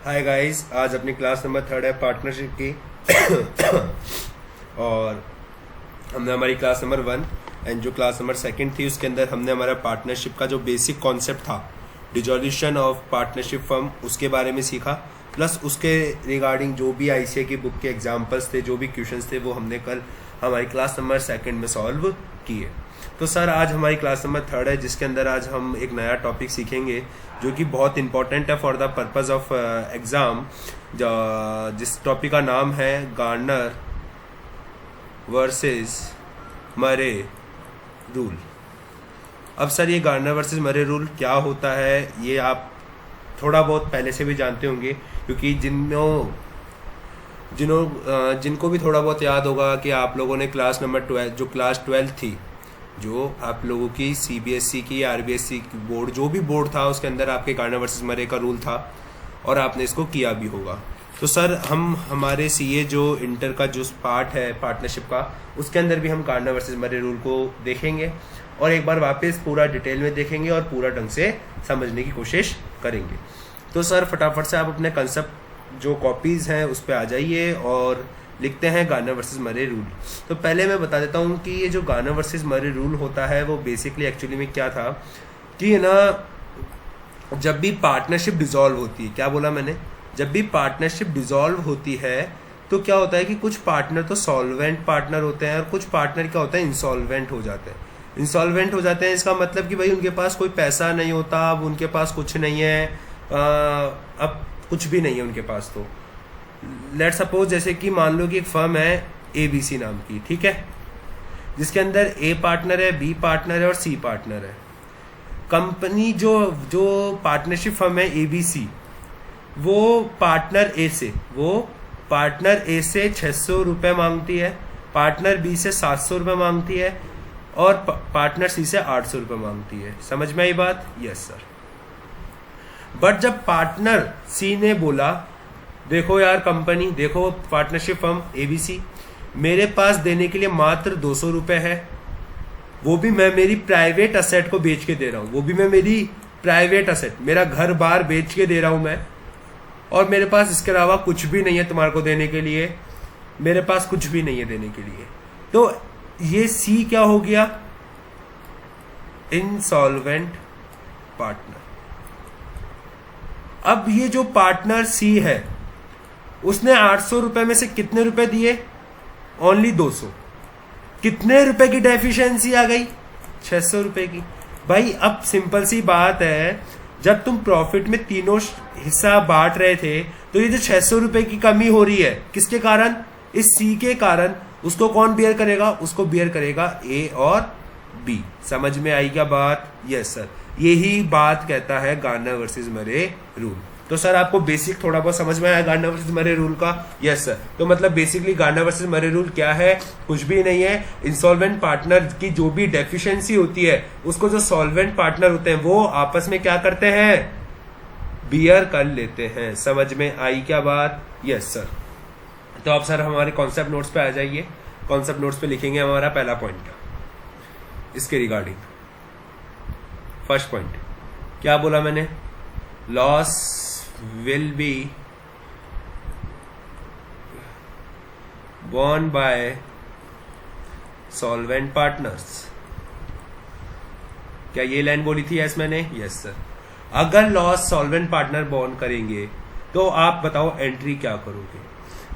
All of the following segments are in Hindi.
हाय गाइस, आज अपनी क्लास नंबर 3 है पार्टनरशिप की और हमने हमारी क्लास नंबर 1 एंड जो क्लास नंबर 2 थी उसके अंदर हमने हमारा पार्टनरशिप का जो बेसिक कॉन्सेप्ट था डिसॉल्यूशन ऑफ पार्टनरशिप फर्म उसके बारे में सीखा। प्लस उसके रिगार्डिंग जो भी आईसीए की बुक के एग्जाम्पल्स थे, जो भी क्वेश्चंस थे, वो हमने कल हमारी क्लास नंबर 2 में सॉल्व किए। तो सर आज हमारी क्लास नंबर 3 है जिसके अंदर आज हम एक नया टॉपिक सीखेंगे जो कि बहुत इंपॉर्टेंट है for the purpose of exam. जिस टॉपिक का नाम है गार्नर वर्सेस मरे रूल। अब सर ये गार्नर वर्सेस मरे रूल क्या होता है ये आप थोड़ा बहुत पहले से भी जानते होंगे, क्योंकि जिनको भी थोड़ा बहुत याद होगा कि आप लोगों ने क्लास नंबर 12 जो क्लास 12 थी, जो आप लोगों की सीबीएसई की आरबीएसई की बोर्ड जो भी बोर्ड था उसके अंदर आपके गार्नर वर्सेस मरे का रूल था और आपने इसको किया भी होगा। तो सर हम हमारे सीए जो इंटर का जो पार्ट है पार्टनरशिप का, उसके अंदर भी हम गार्नर वर्सेस मरे रूल को देखेंगे और एक बार वापस पूरा डिटेल में देखेंगे और पूरा ढंग से समझने की कोशिश करेंगे। तो सर फटाफट से आप अपने कंसेप्ट जो कॉपीज़ हैं उस पर आ जाइए और लिखते हैं गार्नर वर्सेस मरे रूल। तो पहले मैं बता देता हूँ कि ये जो गार्नर वर्सेस मरे रूल होता है वो बेसिकली एक्चुअली में क्या था कि ना, जब भी पार्टनरशिप डिसॉल्व होती है, क्या बोला मैंने, जब भी पार्टनरशिप डिसॉल्व होती है तो क्या होता है कि कुछ पार्टनर तो सॉल्वेंट पार्टनर होते हैं और कुछ पार्टनर क्या होता है इंसॉल्वेंट हो जाते हैं। इंसॉल्वेंट हो जाते हैं इसका मतलब कि भाई उनके पास कोई पैसा नहीं होता, अब उनके पास कुछ नहीं है, अब कुछ भी नहीं है उनके पास। तो लेट सपोज जैसे कि मान लो कि एक फर्म है ABC नाम की, ठीक है, जिसके अंदर A पार्टनर है, B पार्टनर है और C पार्टनर है। कंपनी जो पार्टनरशिप फर्म है ABC, वो पार्टनर A से 600 रुपये मांगती है, पार्टनर B से 700 रुपये मांगती है और पार्टनर C से 800 रुपये मांगती है। समझ में आई बात? Yes sir. बट जब पार्टनर C ने बोला देखो यार कंपनी, देखो पार्टनरशिप फर्म ABC, मेरे पास देने के लिए मात्र 200 रुपये है, वो भी मैं मेरी प्राइवेट असेट को बेच के दे रहा हूँ, वो भी मैं मेरी प्राइवेट असेट, मेरा घर बार बेच के दे रहा हूँ मैं, और मेरे पास इसके अलावा कुछ भी नहीं है तुम्हारे को देने के लिए, मेरे पास कुछ भी नहीं है देने के लिए। तो ये C क्या हो गया? Insolvent partner. अब ये जो पार्टनर C है उसने 800 रुपए में से कितने रुपए दिए? ओनली 200। कितने रुपए की डेफिशिएंसी आ गई? 600 रुपए की। भाई अब सिंपल सी बात है, जब तुम प्रॉफिट में तीनों हिस्सा बांट रहे थे तो ये जो 600 रुपए की कमी हो रही है किसके कारण? इस C के कारण। उसको कौन बियर करेगा? उसको बियर करेगा A और B। समझ में आई क्या बात? यस सर, यही बात कहता है गार्नर वर्सेस मरे रूल। तो सर आपको बेसिक थोड़ा बहुत समझ में आया गार्नर वर्सेस मरे रूल का? Yes sir. तो मतलब basically Garner versus Murray rule क्या है? कुछ भी नहीं है, इंसॉल्वेंट पार्टनर की जो भी डेफिशिएंसी होती है उसको जो सॉल्वेंट पार्टनर होते हैं वो आपस में क्या करते हैं? बियर कर लेते हैं। समझ में आई क्या बात? Yes sir. तो आप सर हमारे कॉन्सेप्ट नोट्स पे आ जाइए। कॉन्सेप्ट नोट्स पे लिखेंगे हमारा पहला पॉइंट इसके रिगार्डिंग। फर्स्ट पॉइंट क्या बोला मैंने? Loss will be borne by solvent partners। क्या ये लाइन बोली थी? यस मैंने? Yes sir. अगर लॉस सॉल्वेंट पार्टनर बॉर्न करेंगे तो आप बताओ एंट्री क्या करोगे?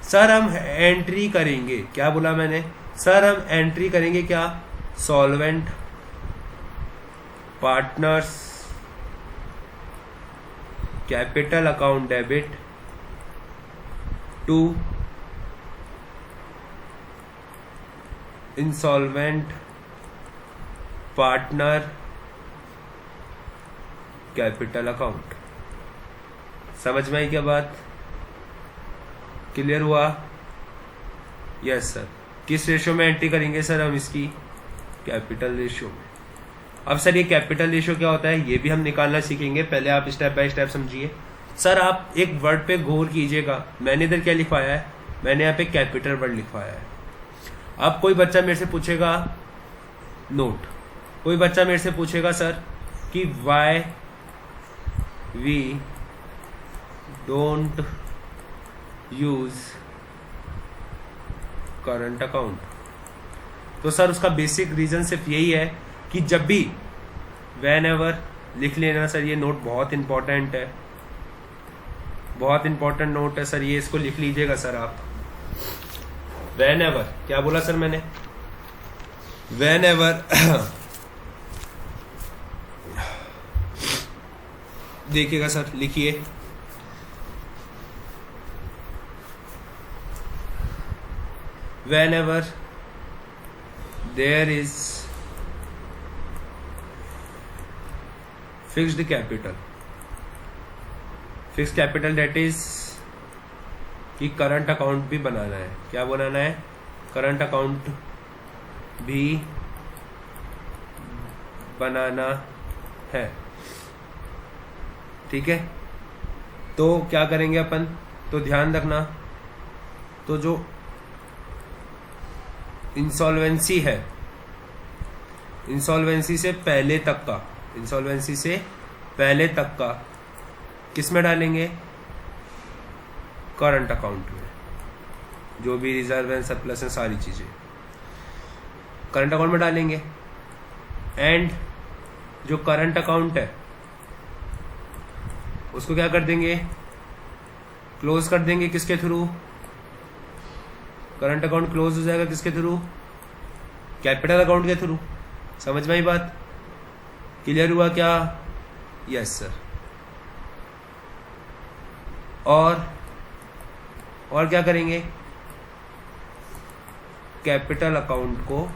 सर हम एंट्री करेंगे, क्या बोला मैंने? सर हम एंट्री करेंगे क्या? Solvent partners capital account debit to insolvent partner capital account. समझ में आई क्या बात? क्लियर हुआ? Yes sir. किस रेशियो में एंट्री करेंगे सर हम इसकी? कैपिटल रेशियो में। अब सर ये कैपिटल रेशियो क्या होता है ये भी हम निकालना सीखेंगे, पहले आप स्टेप बाय स्टेप समझिए। सर आप एक वर्ड पे गौर कीजिएगा, मैंने इधर क्या लिखवाया है? मैंने यहाँ पे कैपिटल वर्ड लिखवाया है। अब कोई बच्चा मेरे से पूछेगा, नोट, कोई बच्चा मेरे से पूछेगा सर कि why we don't use current account. तो सर उसका बेसिक रीजन सिर्फ यही है कि जब भी वेन एवर लिख लेना सर, ये नोट बहुत इंपॉर्टेंट है, बहुत इंपॉर्टेंट नोट है सर, ये इसको लिख लीजिएगा सर आप। वेन एवर क्या बोला सर मैंने, वेन एवर देखिएगा सर, लिखिए whenever there is fixed capital, fixed capital that is कि करंट अकाउंट भी बनाना है। क्या बनाना है, करंट अकाउंट भी बनाना है, ठीक है। तो क्या करेंगे अपन, तो ध्यान रखना, तो जो इंसॉल्वेंसी है, इंसॉल्वेंसी से पहले तक का, इंसॉल्वेंसी से पहले तक का किस में डालेंगे, करंट अकाउंट में। जो भी रिजर्व एंड सरप्लस है सारी चीजें करंट अकाउंट में डालेंगे। एंड जो करंट अकाउंट है उसको क्या कर देंगे, क्लोज कर देंगे। किसके थ्रू, करंट अकाउंट क्लोज हो जाएगा किसके थ्रू, कैपिटल अकाउंट के थ्रू। समझ में आई बात, क्लियर हुआ क्या, यस सर। और क्या करेंगे, कैपिटल अकाउंट को,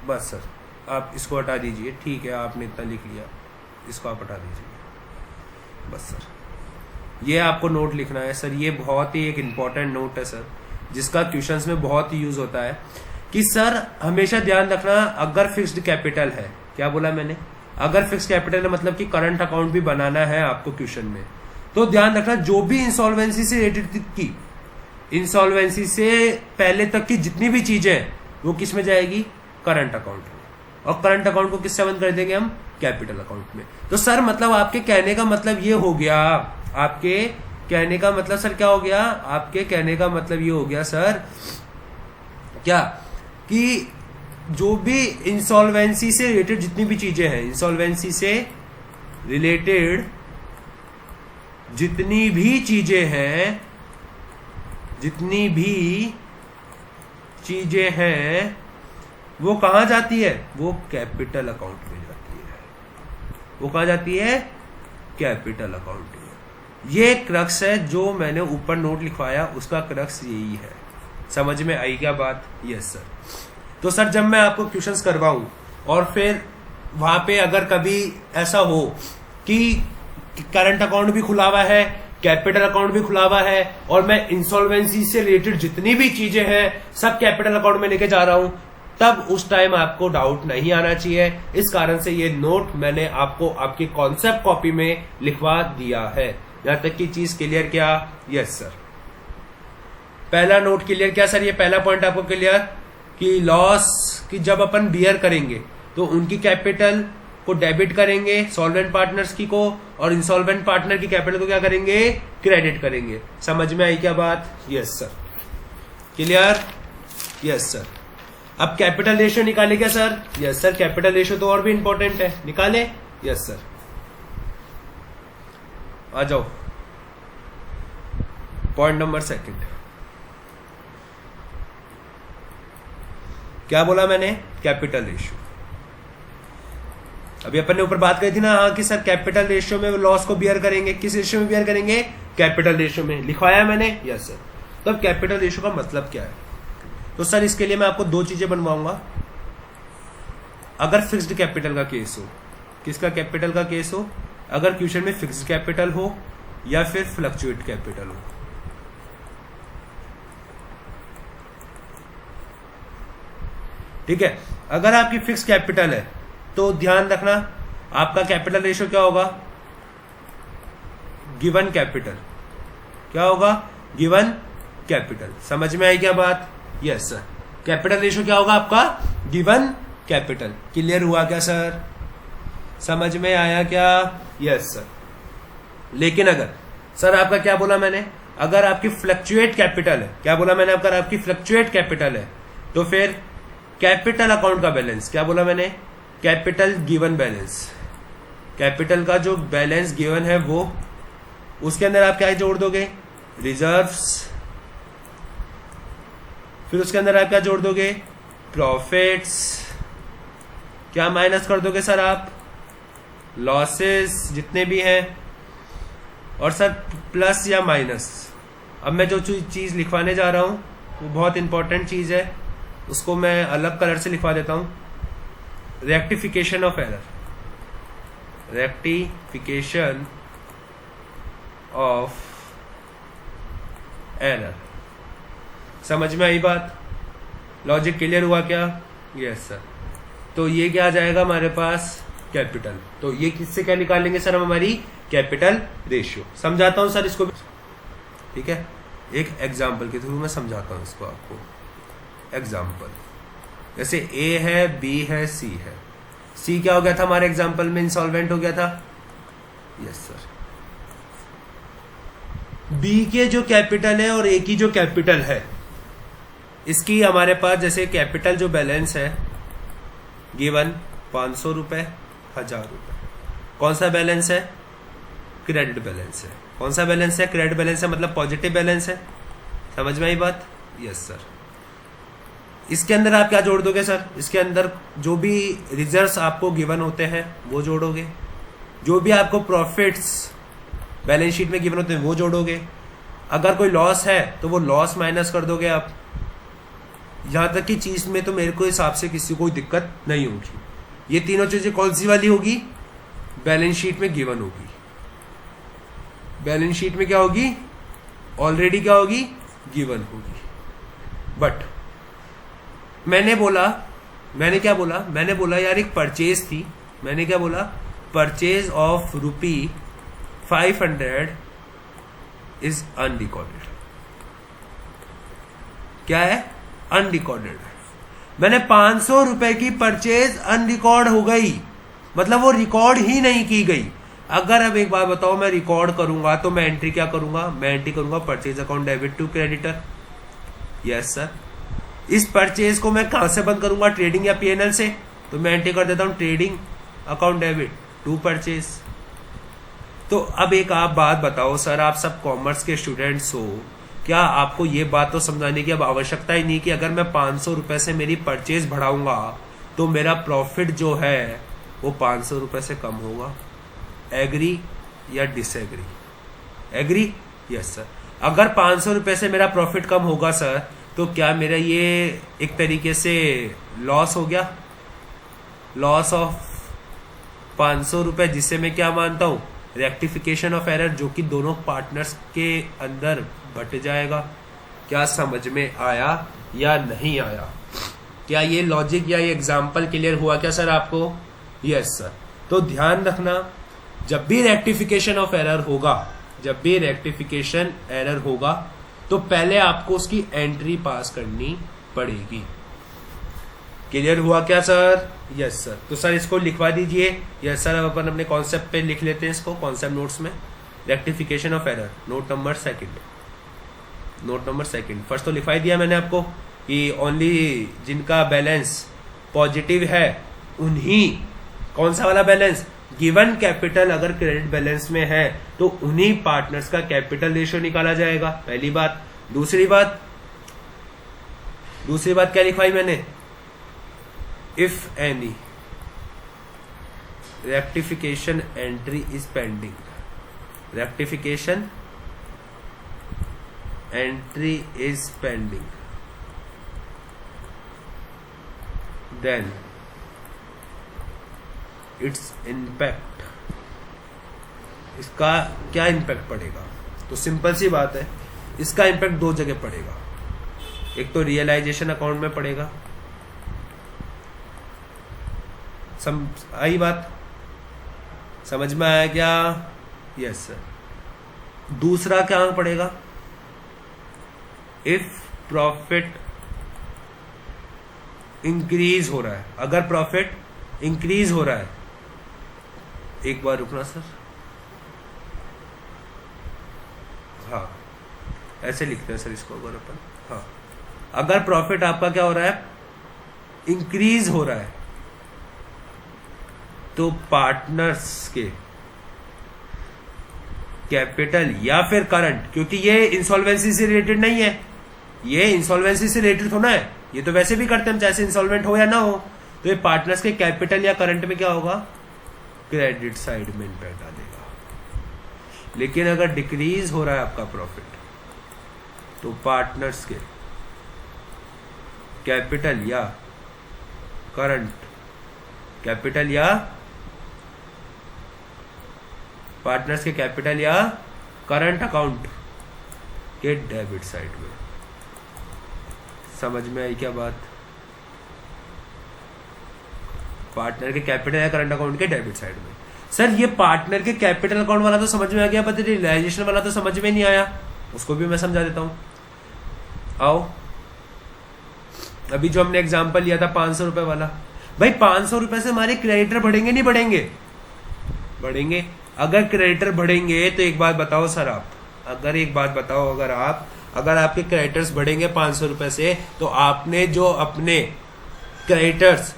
बस सर आप इसको हटा दीजिए, ठीक है आपने इतना लिख लिया, इसको आप हटा दीजिए बस सर। ये आपको नोट लिखना है सर, ये बहुत ही एक इम्पॉर्टेंट नोट है सर, जिसका क्वेश्चंस में बहुत ही यूज होता है कि सर हमेशा ध्यान रखना, अगर फिक्स्ड कैपिटल है, क्या बोला मैंने, अगर फिक्स्ड कैपिटल है मतलब कि करंट अकाउंट भी बनाना है आपको क्वेश्चन में, तो ध्यान रखना जो भी इंसॉल्वेंसी से रिलेटेड की, इंसॉल्वेंसी से पहले तक की जितनी भी चीजें हैं वो किस में जाएगी, करंट अकाउंट में। और करंट अकाउंट को किससे बंद कर देंगे हम, कैपिटल अकाउंट में। तो सर मतलब आपके कहने का मतलब ये हो गया, आपके कहने का मतलब सर क्या हो गया, आपके कहने का मतलब ये हो gया सर क्या, कि जो भी इंसॉल्वेंसी से रिलेटेड जितनी भी चीजें हैं, इंसॉल्वेंसी से रिलेटेड जितनी भी चीजें हैं, जितनी भी चीजें हैं वो कहां जाती है, वो कैपिटल अकाउंट में जाती है। वो कहां जाती है, कैपिटल अकाउंट में। ये क्रक्स है जो मैंने ऊपर नोट लिखवाया, उसका क्रक्स यही है। समझ में आई क्या बात, यस सर। तो सर जब मैं आपको क्वेश्चंस करवाऊं और फिर वहां पे अगर कभी ऐसा हो कि करंट अकाउंट भी खुला हुआ है, कैपिटल अकाउंट भी खुला हुआ है, और मैं इंसॉल्वेंसी से रिलेटेड जितनी भी चीजें हैं सब कैपिटल अकाउंट में लेके जा रहा हूं, तब उस टाइम आपको डाउट नहीं आना चाहिए। इस कारण से ये नोट मैंने आपको आपकी कॉन्सेप्ट कॉपी में लिखवा दिया है। यहां तक की चीज क्लियर क्या, यस सर। पहला नोट क्लियर क्या सर, ये पहला पॉइंट आपको क्लियर कि लॉस की जब अपन बियर करेंगे तो उनकी कैपिटल को डेबिट करेंगे, सॉल्वेंट पार्टनर्स की को, और इंसॉल्वेंट पार्टनर की कैपिटल को क्या करेंगे, क्रेडिट करेंगे। समझ में आई क्या बात, yes sir, clear, yes sir. अब कैपिटल रेशियो निकाले क्या sir, yes sir. Capital ratio तो और भी इंपॉर्टेंट है, निकाले, यस सर। आ जाओ पॉइंट नंबर सेकंड। क्या बोला मैंने, कैपिटल रेशियो। अभी अपन ने ऊपर बात करी थी ना, हाँ कि सर कैपिटल रेशियो में लॉस को बियर करेंगे, किस रेशियो में बियर करेंगे, कैपिटल रेशियो में। लिखवाया मैंने, यस सर। तो अब कैपिटल रेशियो का मतलब क्या है, तो सर इसके लिए मैं आपको दो चीजें बनवाऊंगा। अगर फिक्स्ड कैपिटल का केस हो, किसका कैपिटल का केस हो, अगर क्वेश्चन में फिक्स्ड कैपिटल हो या फिर फ्लक्चुएट कैपिटल हो। ठीक है, अगर आपकी फिक्स कैपिटल है तो ध्यान रखना आपका कैपिटल रेशियो क्या होगा, गिवन कैपिटल। क्या होगा, गिवन कैपिटल। समझ में आई क्या बात, यस सर। कैपिटल रेशियो क्या होगा आपका, गिवन कैपिटल। क्लियर हुआ क्या सर, समझ में आया क्या, यस सर। लेकिन अगर सर आपका क्या बोला मैंने, अगर आपकी फ्लक्चुएट कैपिटल है, क्या बोला मैंने, अगर आपकी फ्लक्चुएट कैपिटल है तो फिर कैपिटल अकाउंट का बैलेंस, क्या बोला मैंने, कैपिटल गिवन बैलेंस, कैपिटल का जो बैलेंस गिवन है वो, उसके अंदर आप क्या जोड़ दोगे, रिजर्व्स, फिर उसके अंदर आप क्या जोड़ दोगे, प्रॉफिट्स, क्या माइनस कर दोगे सर आप, लॉसेस जितने भी हैं, और सर प्लस या माइनस। अब मैं जो चीज लिखवाने जा रहा हूं वो बहुत इंपॉर्टेंट चीज है, उसको मैं अलग कलर से लिखवा देता हूं, rectification of error, rectification of error. समझ में आई बात, लॉजिक क्लियर हुआ क्या? Yes sir. तो ये क्या आ जाएगा हमारे पास, कैपिटल। तो ये किससे क्या निकालेंगे सर हम, हमारी कैपिटल रेशियो। समझाता हूं सर इसको, ठीक है, एक एग्जाम्पल के थ्रू मैं समझाता हूं इसको आपको। एग्जाम्पल जैसे ए है, बी है, सी है। सी क्या हो गया था हमारे एग्जाम्पल में, इंसॉल्वेंट हो गया था। Yes sir. बी के जो कैपिटल है और ए की जो कैपिटल है, इसकी हमारे पास जैसे कैपिटल जो बैलेंस है गिवन 500 रुपए, 1000 रुपए। कौन सा बैलेंस है, क्रेडिट बैलेंस है। कौन सा बैलेंस है, क्रेडिट बैलेंस है, मतलब पॉजिटिव बैलेंस है। समझ में आई बात? Yes sir. इसके अंदर आप क्या जोड़ दोगे सर, इसके अंदर जो भी रिजर्व्स आपको गिवन होते हैं वो जोड़ोगे, जो भी आपको प्रॉफिट्स बैलेंस शीट में गिवन होते हैं वो जोड़ोगे। अगर कोई लॉस है तो वो लॉस माइनस कर दोगे आप। यहां तक की चीज में तो मेरे को हिसाब से किसी को कोई दिक्कत नहीं होगी। ये तीनों चीजें कौन सी वाली होगी, बैलेंस शीट में गिवन होगी। बैलेंस शीट में क्या होगी, ऑलरेडी क्या होगी, गिवन होगी। बट मैंने क्या बोला, मैंने बोला यार एक परचेज थी, मैंने क्या बोला, परचेज ऑफ ₹500 इज अनरिकॉर्डेड। क्या है, अनरिकॉर्डेड। मैंने 500 रुपए की परचेज अनरिकॉर्ड हो गई, मतलब वो रिकॉर्ड ही नहीं की गई। अगर अब एक बात बताओ, मैं रिकॉर्ड करूंगा तो मैं एंट्री क्या करूंगा, मैं एंट्री करूंगा purchase account debit to creditor. Yes sir. इस परचेज को मैं कहां से बंद करूंगा, ट्रेडिंग या पीएनएल से, तो मैं एंट्री कर देता हूं trading account debit to purchase. तो अब एक आप बात बताओ सर, आप सब कॉमर्स के स्टूडेंट्स हो, क्या आपको ये बात तो समझाने की अब आवश्यकता ही नहीं कि अगर मैं 500 रुपए से मेरी परचेज बढ़ाऊंगा तो मेरा प्रॉफिट जो है वो 500 रुपए से कम होगा। एग्री या डिसएग्री? एग्री? Yes sir. अगर 500 रुपए से मेरा प्रॉफिट कम होगा सर, तो क्या मेरा ये एक तरीके से लॉस हो गया, लॉस ऑफ 500 रुपए, जिसे मैं क्या मानता हूं, रेक्टिफिकेशन ऑफ एरर, जो कि दोनों पार्टनर्स के अंदर बट जाएगा। क्या समझ में आया या नहीं आया? क्या ये लॉजिक या ये एग्जाम्पल क्लियर हुआ क्या सर आपको? Yes sir. तो ध्यान रखना, जब भी रेक्टिफिकेशन ऑफ एरर होगा, जब भी रेक्टिफिकेशन एरर होगा तो पहले आपको उसकी एंट्री पास करनी पड़ेगी। क्लियर हुआ क्या सर? Yes sir. तो सर इसको लिखवा दीजिए। Yes sir. अब अपन अपने कॉन्सेप्ट पे लिख लेते हैं इसको, कॉन्सेप्ट नोट्स में। Rectification of error, note number second. Note number second, first तो लिखवा ही दिया मैंने आपको कि ओनली जिनका बैलेंस पॉजिटिव है उन्हीं, कौन सा वाला बैलेंस, गिवन कैपिटल अगर क्रेडिट बैलेंस में है तो उन्हीं पार्टनर्स का कैपिटल रेशियो निकाला जाएगा। पहली बात। दूसरी बात क्या लिखवाई मैंने, if any rectification entry is pending, rectification entry is pending, then its impact, इसका क्या इम्पैक्ट पड़ेगा? तो सिंपल सी बात है, इसका इम्पैक्ट दो जगह पड़ेगा। एक तो रियलाइजेशन अकाउंट में पड़ेगा, आई बात, समझ में आया क्या? Yes sir. दूसरा क्या पड़ेगा, इफ प्रॉफिट इंक्रीज हो रहा है, अगर प्रॉफिट इंक्रीज हो रहा है, एक बार रुकना सर, हाँ ऐसे लिखते हैं सर इसको अगर अपन, हाँ अगर प्रॉफिट आपका क्या हो रहा है, इंक्रीज हो रहा है, तो पार्टनर्स के कैपिटल या फिर करंट, क्योंकि ये इंसॉल्वेंसी से रिलेटेड नहीं है, ये इंसॉल्वेंसी से रिलेटेड थोड़ा है, ये तो वैसे भी करते हैं हम चाहे इंसॉल्वेंट हो या ना हो, तो ये पार्टनर्स के कैपिटल या करंट में क्या होगा, क्रेडिट साइड में इम्पैक्ट डालेगा। लेकिन अगर डिक्रीज हो रहा है आपका प्रॉफिट, तो पार्टनर्स के कैपिटल या करंट, कैपिटल या पार्टनर्स के कैपिटल या करंट अकाउंट के डेबिट साइड में। समझ में आई क्या बात? पार्टनर के कैपिटल या करंट अकाउंट के डेबिट साइड में। सर ये पार्टनर के कैपिटल अकाउंट वाला तो समझ में आ गया, पर रियलाइजेशन वाला तो समझ में नहीं आया, उसको भी मैं समझा देता हूं। आओ, अभी जो हमने एग्जांपल लिया था 500 रुपए वाला, भाई 500 रुपए से हमारे क्रेडिटर बढ़ेंगे नहीं बढ़ेंगे? बढ़ेंगे। अगर क्रेडिटर बढ़ेंगे तो एक बात बताओ सर आप, अगर आपके क्रेडिटर्स बढ़ेंगे 500 रुपए से, तो आपने जो अपने क्रेडिटर्स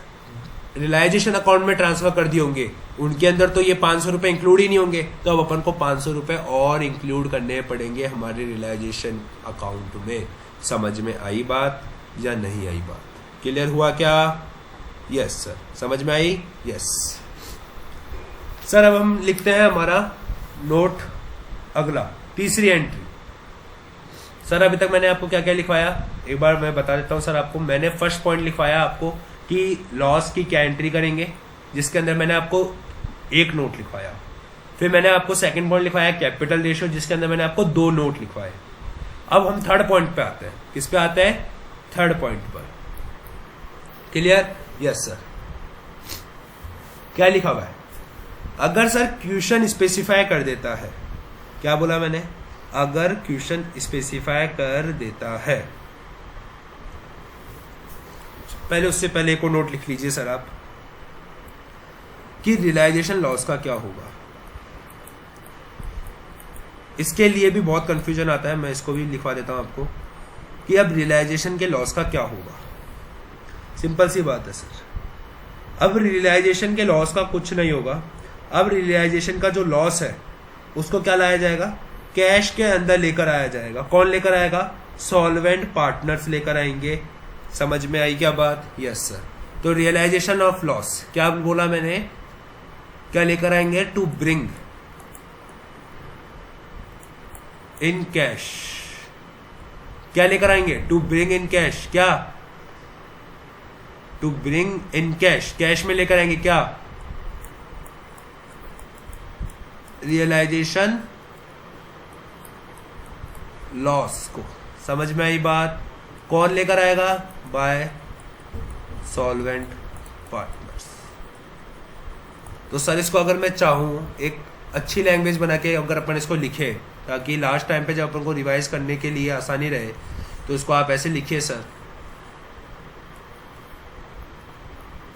रियलाइजेशन अकाउंट में ट्रांसफर कर दिए होंगे, उनके अंदर तो ये 500 रुपए इंक्लूड ही नहीं होंगे, तो अब अपन को 500 रुपए और इंक्लूड करने पड़ेंगे हमारे रियलाइजेशन अकाउंट में। समझ में आई बात या नहीं आई बात? क्लियर हुआ क्या? यस सर, समझ में आई? Yes sir. अब हम लिखते हैं हमारा नोट अगला, तीसरी एंट्री। सर अभी तक मैंने आपको क्या क्या लिखवाया, एक बार मैं बता देता हूं सर आपको। मैंने फर्स्ट पॉइंट लिखवाया आपको कि लॉस की क्या एंट्री करेंगे, जिसके अंदर मैंने आपको एक नोट लिखवाया। फिर मैंने आपको सेकंड पॉइंट लिखवाया कैपिटल रेशियो, जिसके अंदर मैंने आपको 2 नोट लिखवाए। अब हम थर्ड पॉइंट पे आते हैं। किस पे आते हैं? थर्ड पॉइंट पर। क्लियर? Yes sir. क्या लिखा हुआ है? अगर सर क्वेश्चन स्पेसिफाई कर देता है, क्या बोला मैंने? अगर क्वेश्चन स्पेसिफाई कर देता है, पहले उससे पहले एक और नोट लिख लीजिए सर आप कि रियलाइजेशन लॉस का क्या होगा। इसके लिए भी बहुत कंफ्यूजन आता है, मैं इसको भी लिखवा देता हूं आपको कि अब रियलाइजेशन के लॉस का क्या होगा। सिंपल सी बात है सर, अब रियलाइजेशन के लॉस का कुछ नहीं होगा। अब रियलाइजेशन का जो लॉस है उसको क्या लाया जाएगा? कैश के अंदर लेकर आया जाएगा। कौन लेकर आएगा? सॉल्वेंट पार्टनर्स लेकर आएंगे। समझ में आई क्या बात? Yes sir. तो रियलाइजेशन ऑफ लॉस क्या बोला मैंने? क्या लेकर आएंगे? To bring in cash. क्या लेकर आएंगे? To bring in cash. क्या? To bring in cash. Cash में लेकर आएंगे क्या? रियलाइजेशन लॉस को। समझ में आई बात? कौन लेकर आएगा? Bye solvent partners. तो सर इसको अगर मैं चाहूं एक अच्छी लैंग्वेज बना के अगर अपन इसको लिखे, ताकि लास्ट टाइम पे जब अपन को रिवाइज करने के लिए आसानी रहे, तो इसको आप ऐसे लिखिए सर,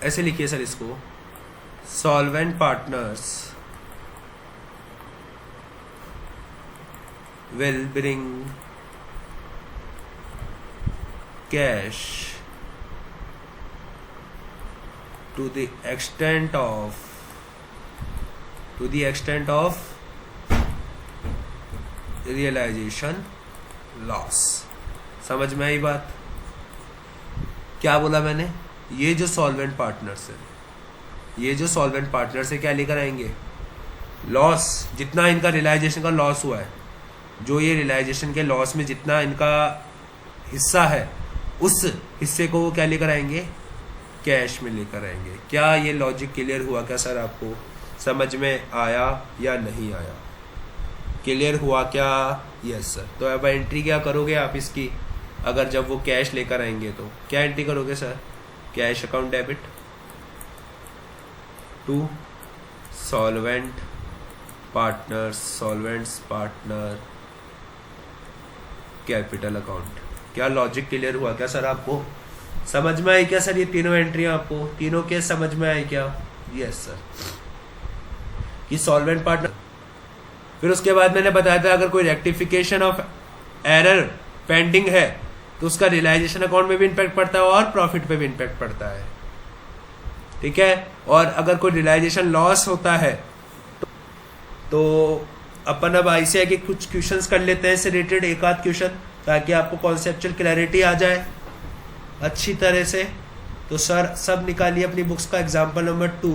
ऐसे लिखिए सर इसको, solvent partners will bring cash to the extent of realization loss। समझ में आई बात? क्या बोला मैंने? ये जो सॉल्वेंट पार्टनर्स है, ये जो सॉल्वेंट पार्टनर्स है क्या लेकर आएंगे? लॉस। जितना इनका रियलाइजेशन का लॉस हुआ है, जो ये रियलाइजेशन के लॉस में जितना इनका हिस्सा है, उस हिस्से को वो क्या लेकर आएंगे? कैश में लेकर आएंगे। क्या ये लॉजिक क्लियर हुआ क्या सर आपको? समझ में आया या नहीं आया? क्लियर हुआ क्या? Yes sir. तो अब एंट्री क्या करोगे आप इसकी? अगर जब वो कैश लेकर आएंगे तो क्या एंट्री करोगे sir? Cash account debit to solvent partners, solvents partner capital account. क्या लॉजिक क्लियर हुआ क्या सर आपको? समझ में आई क्या सर ये तीनों एंट्री आपको? तीनों केस समझ में आई क्या? Yes sir. कि सॉल्वेंट पार्टनर फिर उसके बाद मैंने बताया था अगर कोई रेक्टिफिकेशन ऑफ एरर पेंडिंग है तो उसका रियलाइजेशन अकाउंट में भी इम्पैक्ट पड़ता है और प्रॉफिट पे भी इम्पैक्ट पड़ता है, ठीक है। और अगर कोई रियलाइजेशन लॉस होता है तो अपन अब ICI के कुछ क्वेश्चंस कर लेते हैं इससे रिलेटेड, एक आध क्वेश्चन, ताकि आपको कॉन्सेप्चुअल क्लैरिटी आ जाए अच्छी तरह से। तो सर सब निकालिए अपनी बुक्स का एग्जाम्पल नंबर 2,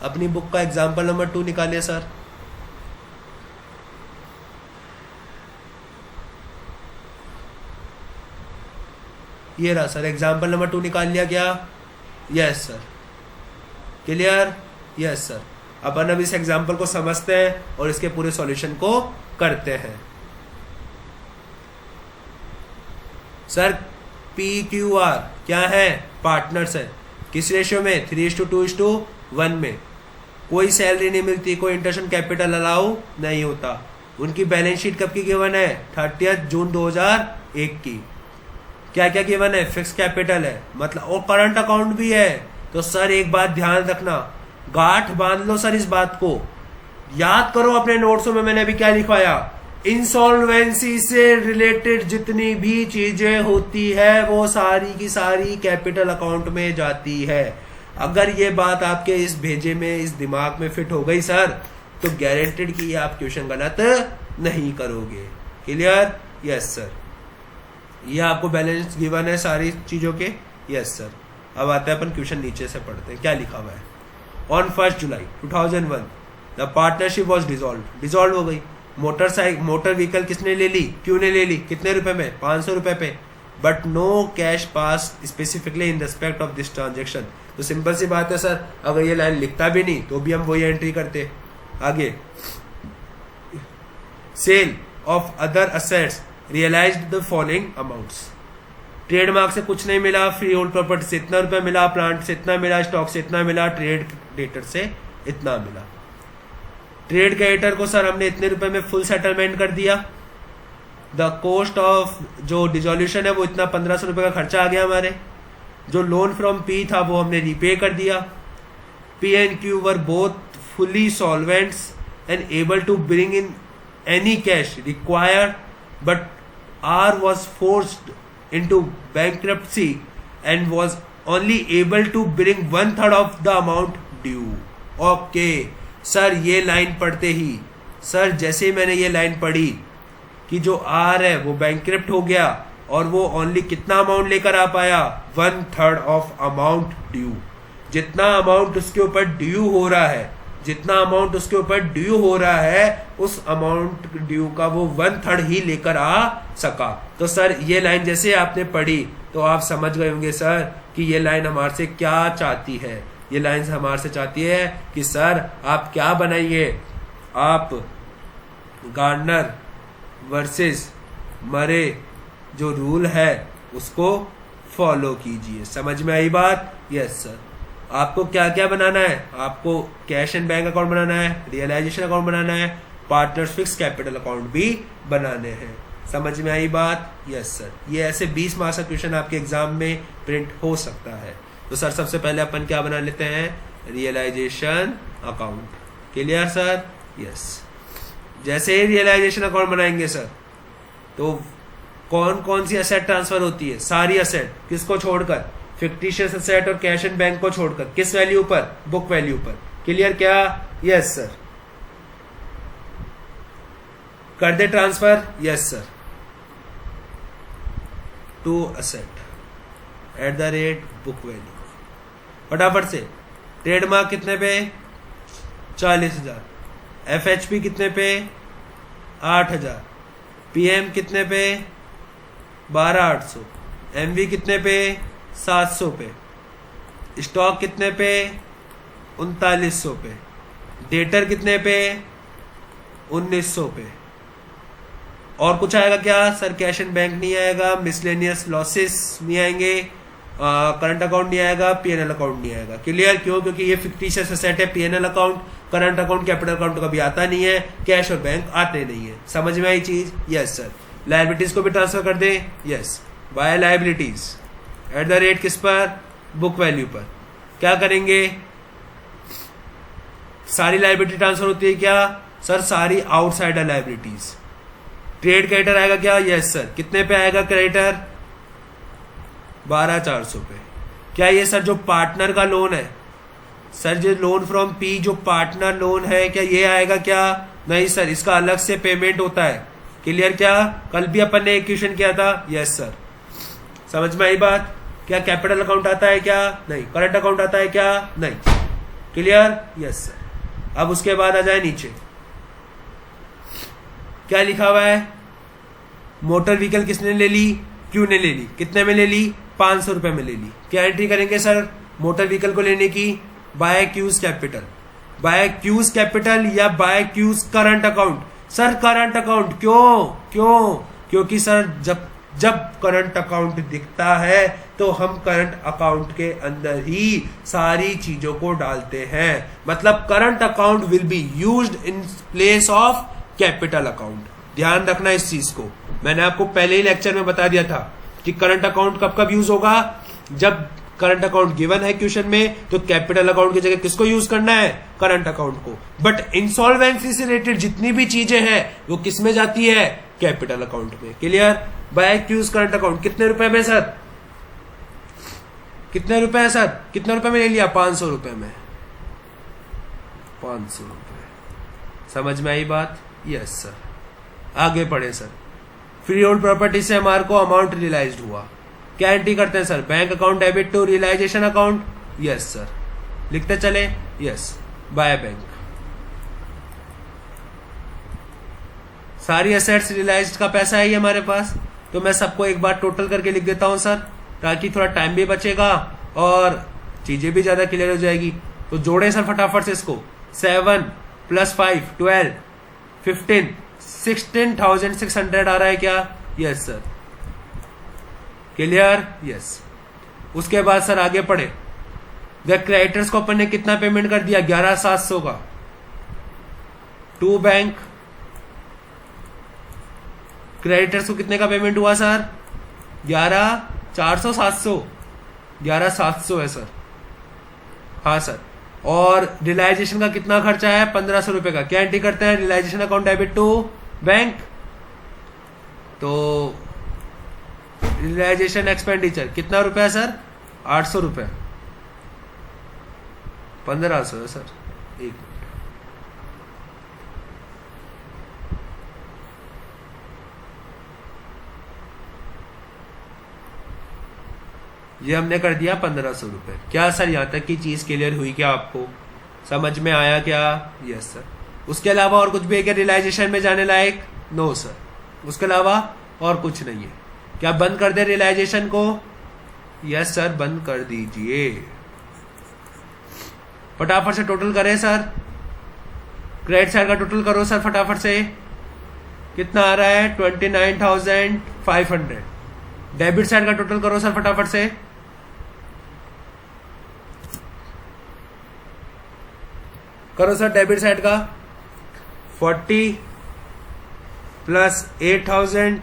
अपनी बुक का एग्जाम्पल नंबर 2 निकालिए सर। ये रहा सर, एग्जाम्पल नंबर 2 निकाल लिया क्या? Yes sir, clear? Yes sir. अपन अब इस एग्जाम्पल को समझते हैं और इसके पूरे सॉल्यूशन को करते हैं। सर PQR क्या है? पार्टनर्स है। किस रेशियो में? 3:2:1 में। कोई सैलरी नहीं मिलती, कोई इंटरेस्ट कैपिटल अलाउ नहीं होता। उनकी बैलेंस शीट कब की गिवन है? 30 जून 2001 की। क्या क्या गिवन है? फिक्स कैपिटल है, मतलब, और करंट अकाउंट भी है। तो सर एक बात ध्यान रखना, गांठ बांध लो सर, इस बात को याद करो अपने नोट्सों में मैंने अभी क्या लिखवाया। इंसॉल्वेंसी से रिलेटेड जितनी भी चीजें होती है वो सारी की सारी कैपिटल अकाउंट में जाती है। अगर ये बात आपके इस भेजे में, इस दिमाग में फिट हो गई सर, तो गारंटेड कि आप क्वेश्चन गलत नहीं करोगे। क्लियर? Yes sir. ये आपको बैलेंस गिवन है सारी चीजों के। Yes sir. अब आते हैं अपन क्वेश्चन नीचे से पढ़ते हैं क्या लिखा हुआ है। On 1 July 2001 the partnership was dissolve हो गई। मोटर व्हीकल किसने ले ली? क्यों ने ले ली? कितने रुपए में? 500 रुपए पे। But no cash pass specifically in respect of this transaction. तो सिंपल सी बात है सर, अगर ये लाइन लिखता भी नहीं तो भी हम वही एंट्री करते। आगे, sale of other assets realised the following amounts. Trademark से कुछ नहीं मिला, फ्री होल्ड प्रॉपर्टी से इतना रुपया मिला, प्लांट से इतना मिला, स्टॉक से इतना मिला, ट्रेड क्रेडिटर से इतना मिला। ट्रेड क्रेडिटर को सर हमने इतने रुपए में फुल सेटलमेंट कर दिया। द कॉस्ट ऑफ जो डिसोल्यूशन है वो इतना 1500 रुपए का खर्चा आ गया हमारे। जो लोन फ्रॉम पी था वो हमने रीपे कर दिया। P and Q were both fully solvents and able to bring in any cash required, but R was forced into bankruptcy and was only able to bring 1/3 of the amount due. Okay, sir ये लाइन पढ़ते ही, सर जैसे ही मैंने ये लाइन पढ़ी कि जो R है वो बैंक्रप्ट हो गया और वो ओनली कितना अमाउंट लेकर आ पाया? 1/3 ऑफ अमाउंट ड्यू। जितना अमाउंट उसके ऊपर ड्यू हो रहा है, जितना अमाउंट उसके ऊपर ड्यू हो रहा है, उस अमाउंट ड्यू का वो 1/3 ही लेकर आ सका। तो सर ये लाइन जैसे आपने पढ़ी तो आप समझ गए होंगे सर कि ये लाइन हमारे से क्या चाहती है। ये लाइन हमारे से चाहती है कि सर आप क्या बनाइए, आप गार्डनर वर्सेस मरे जो रूल है उसको फॉलो कीजिए। समझ में आई बात? Yes sir. आपको क्या क्या बनाना है? आपको कैश एंड बैंक अकाउंट बनाना है, रियलाइजेशन अकाउंट बनाना है, पार्टनर्स फिक्स कैपिटल अकाउंट भी बनाने हैं। समझ में आई बात? Yes sir. ये ऐसे 20 मार्क्स का क्वेश्चन आपके एग्जाम में प्रिंट हो सकता है। तो सर सबसे पहले अपन क्या बना लेते हैं? Realisation account. Clear sir? Yes. जैसे ही रियलाइजेशन अकाउंट बनाएंगे सर, तो कौन कौन सी असेट ट्रांसफर होती है? सारी असेट। किसको छोड़कर? फिक्टिशियस असेट और कैश एंड बैंक को छोड़कर। किस वैल्यू पर? बुक वैल्यू पर। क्लियर क्या? Yes sir. कर दे transfer? Yes sir. To asset at the rate book value. फटाफट से। ट्रेडमार्क कितने पे? 40,000। FHP कितने पे? 8,000। PM कितने पे? 12,800। MV कितने पे? 700 पे। स्टॉक कितने पे? 3900 पे। डेटर कितने पे? 1900 पे। और कुछ आएगा क्या सर? कैश एंड बैंक नहीं आएगा, मिसलेनियस लॉसेस नहीं आएंगे, करंट अकाउंट नहीं आएगा, PNL अकाउंट नहीं आएगा। क्लियर? क्यों? क्योंकि ये फिक्टिशियस असेट है। PNL account, current account, capital account कभी आता नहीं है, कैश और बैंक आते नहीं है। समझ में आई चीज? Yes sir. लायबिलिटीज को भी ट्रांसफर कर दे? Yes. By liabilities at the rate किस पर? बुक वैल्यू पर। क्या करेंगे? सारी लाइबिलिटी ट्रांसफर होती है क्या सर, सारी आउटसाइडर लाइबिलिटीज। ट्रेड क्रेडिटर आएगा क्या, यस सर, कितने पे आएगा क्रेडिटर, 12,400 पे। क्या ये सर जो पार्टनर का लोन है सर, जो लोन फ्रॉम पी जो पार्टनर लोन है, क्या ये आएगा क्या, नहीं सर, इसका अलग से पेमेंट होता है। क्लियर, क्या कल भी अपन ने एक क्वेश्चन किया था, यस सर, समझ में आई बात। क्या कैपिटल अकाउंट आता है क्या, नहीं। करंट अकाउंट आता है क्या, नहीं। Clear, yes sir. अब उसके बाद आ जाए नीचे, क्या लिखा हुआ है, मोटर व्हीकल किसने ले ली, क्यू ने ले ली। कितने में ले ली, 500 रुपए में ले ली। क्या एंट्री करेंगे सर मोटर व्हीकल को लेने की, by Q's capital, by Q's capital या by Q's current account. Sir current account क्यों, क्योंकि सर जब करंट अकाउंट दिखता है तो हम करंट अकाउंट के अंदर ही सारी चीजों को डालते हैं। मतलब current account will be used in place of capital account. ध्यान रखना इस चीज को, मैंने आपको पहले ही लेक्चर में बता दिया था कि करंट अकाउंट कब कब यूज होगा, जब करंट अकाउंट गिवन है क्वेश्चन में तो कैपिटल अकाउंट की जगह किसको यूज करना है, करंट अकाउंट को। बट इंसॉल्वेंसी से रिलेटेड जितनी भी चीजें हैं वो किस में जाती है, कैपिटल अकाउंट में। Clear, by Q's current account कितने रुपए में सर, कितने रुपए है सर, कितने रुपए में ले लिया, 500 रुपए में, 500 रुपए। समझ में आई बात, यस सर। आगे पढ़े सर, फ्री होल्ड प्रॉपर्टी से हमारे को अमाउंट रियलाइज्ड हुआ, क्या एंट्री करते हैं sir, bank account debit to realisation account, yes sir, लिखते चले, यस, बाय बैंक। सारी एसेट्स रियलाइज्ड का पैसा है ये हमारे पास, तो मैं सबको एक बार टोटल करके लिख देता हूं सर, ताकि थोड़ा टाइम भी बचेगा और चीजें भी ज्यादा क्लियर हो जाएगी। तो जोड़े सर फटाफट से इसको, 7 + 5 12 15 16,600 आ रहा है क्या, यस सर। Clear, yes. उसके बाद सर आगे पढ़े, द क्रेडिटर्स को अपन ने कितना पेमेंट कर दिया, 11,700 का, टू बैंक। क्रेडिटर्स को कितने का पेमेंट हुआ सर, 11,400 700, 11,700 है सर, हाँ सर। और रियलाइजेशन का कितना खर्चा है, 1,500 रुपए का। क्या एंट्री करते हैं, realisation account debit to bank, तो रियलाइजेशन एक्सपेंडिचर कितना रुपया सर, 800 रुपए, 1,500 है सर। एक मिनट, ये हमने कर दिया 1,500 रुपए। क्या सर यहाँ तक की चीज क्लियर हुई क्या, आपको समझ में आया क्या, यस सर। उसके अलावा और कुछ भी है क्या रियलाइजेशन में जाने लायक, नो सर, उसके अलावा और कुछ नहीं है। क्या बंद कर दे रियलाइजेशन को, यस सर, बंद कर दीजिए। फटाफट से टोटल करें सर, क्रेडिट साइड का टोटल करो सर फटाफट से, कितना आ रहा है, 29,500। डेबिट साइड का टोटल करो सर फटाफट से, करो सर डेबिट साइड का, 40 + 8,000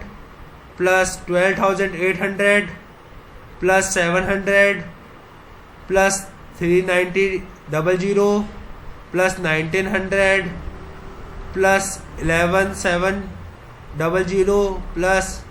+ 12,800 + 700 + 390 00 + 1,900 + 11,700 +